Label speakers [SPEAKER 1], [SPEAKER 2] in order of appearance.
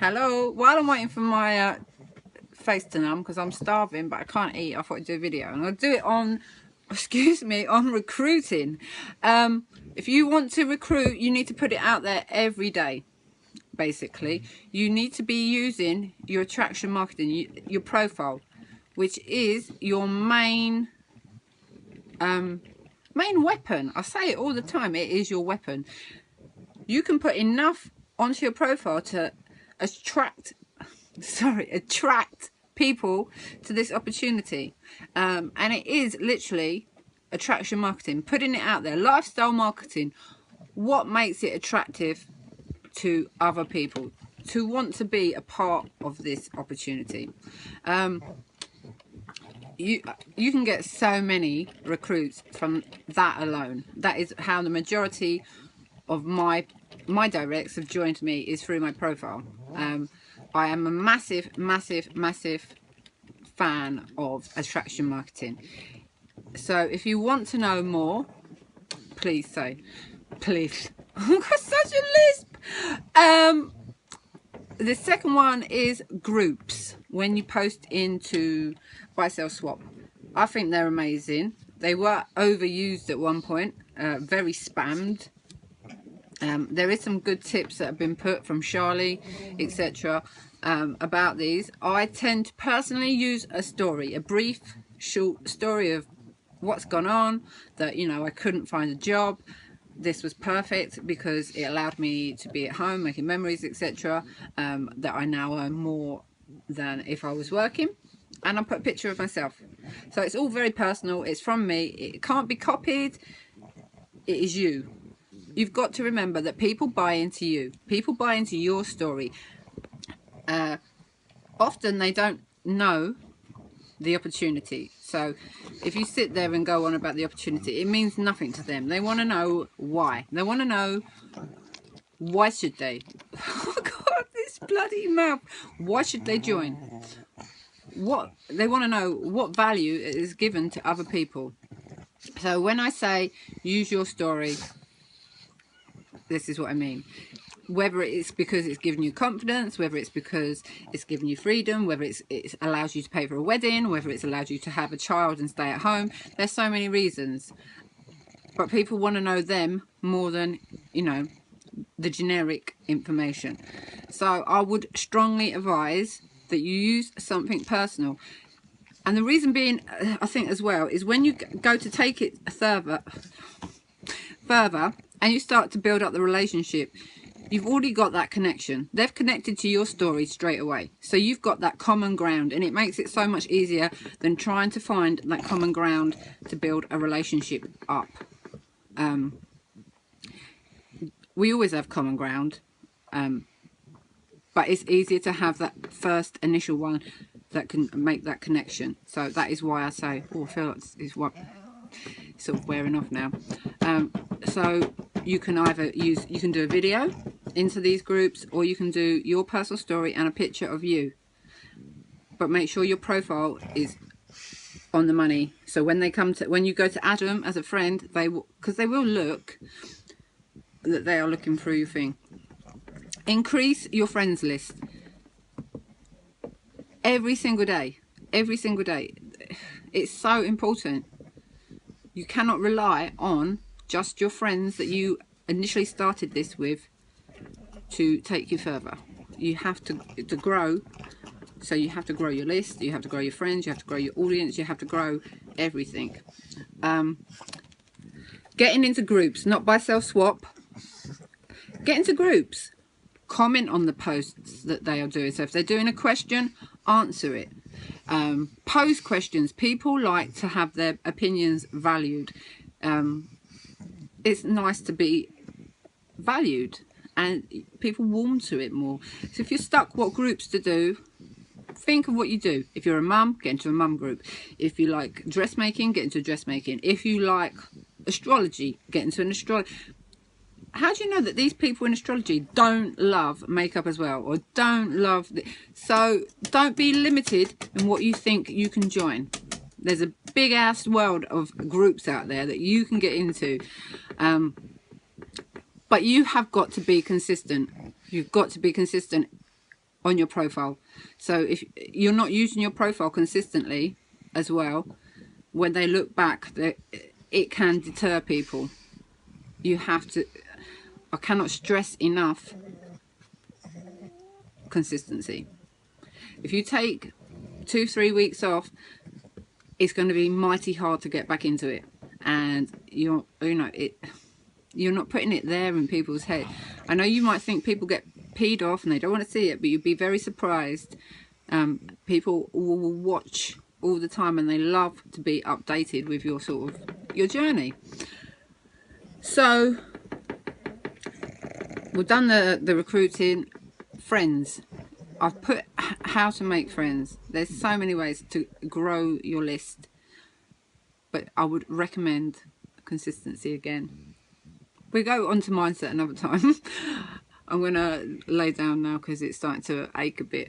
[SPEAKER 1] Hello. While I'm waiting for my face to numb because I'm starving but I can't eat, I thought I'd do a video and I'll do it on, excuse me, on recruiting. If you want to recruit, you need to put it out there every day. Basically, you need to be using your attraction marketing, your profile, which is your main weapon. I say it all the time, it is your weapon. You can put enough onto your profile to attract people to this opportunity, and it is literally attraction marketing, putting it out there, lifestyle marketing. What makes it attractive to other people to want to be a part of this opportunity? You can get so many recruits from that alone. That is how the majority of my directs have joined me, is through my profile. I am a massive fan of attraction marketing. So if you want to know more, please say, please. I've got such a lisp. The second one is groups. When you post into buy, sell, swap, I think they're amazing. They were overused at one point, very spammed. There is some good tips that have been put from Charlie, etc. About these. I tend to personally use a story, a brief, short story of what's gone on, that, you know, I couldn't find a job. This was perfect because it allowed me to be at home making memories, etc. That I now earn more than if I was working. And I put a picture of myself. So it's all very personal. It's from me. It can't be copied. It is you. You've got to remember that people buy into you. People buy into your story. Often they don't know the opportunity. So if you sit there and go on about the opportunity, it means nothing to them. They want to know why. They want to know, why should they? Oh God, this bloody mouth. Why should they join? What they want to know, what value is given to other people. So when I say use your story, this is what I mean. Whether it's because it's giving you confidence, whether it's because it's giving you freedom, whether it allows you to pay for a wedding, whether it's allowed you to have a child and stay at home. There's so many reasons. But people want to know them more than, you know, the generic information. So I would strongly advise that you use something personal. And the reason being, I think as well, is when you go to take it further and you start to build up the relationship, you've already got that connection. They've connected to your story straight away. So you've got that common ground, and it makes it so much easier than trying to find that common ground to build a relationship up. We always have common ground, but it's easier to have that first initial one that can make that connection. So that is why I say, oh, I feel like it's what sort of wearing off now. So you can either you can do a video into these groups, or you can do your personal story and a picture of you. But make sure your profile is on the money. So when you go to add them as a friend, because they will look that they are looking through your thing. Increase your friends list every single day. Every single day. It's so important. You cannot rely on just your friends that you initially started this with to take you further. You have to grow. So you have to grow your list, you have to grow your friends, you have to grow your audience, you have to grow everything. Getting into groups, not buy, sell, swap. Get into groups. Comment on the posts that they are doing. So if they're doing a question, answer it. Pose questions. People like to have their opinions valued. It's nice to be valued, and people warm to it more. So if you're stuck what groups to do, think of what you do. If you're a mum, get into a mum group. If you like dressmaking, get into dressmaking. If you like astrology, get into an astrology. How do you know that these people in astrology don't love makeup as well, or don't love so don't be limited in what you think you can join. There's a big ass world of groups out there that you can get into, but you have got to be consistent. You've got to be consistent on your profile. So if you're not using your profile consistently as well, when they look back, it can deter people. You have to, I cannot stress enough consistency. If you take 2-3 weeks off, it's going to be mighty hard to get back into it, and you're not putting it there in people's head. I know you might think people get peed off and they don't want to see it, but you'd be very surprised. People will watch all the time, and they love to be updated with your your journey. So we've done the recruiting. Friends, I've put how to make friends. There's so many ways to grow your list, but I would recommend consistency again. We go on to mindset another time. I'm going to lay down now because it's starting to ache a bit.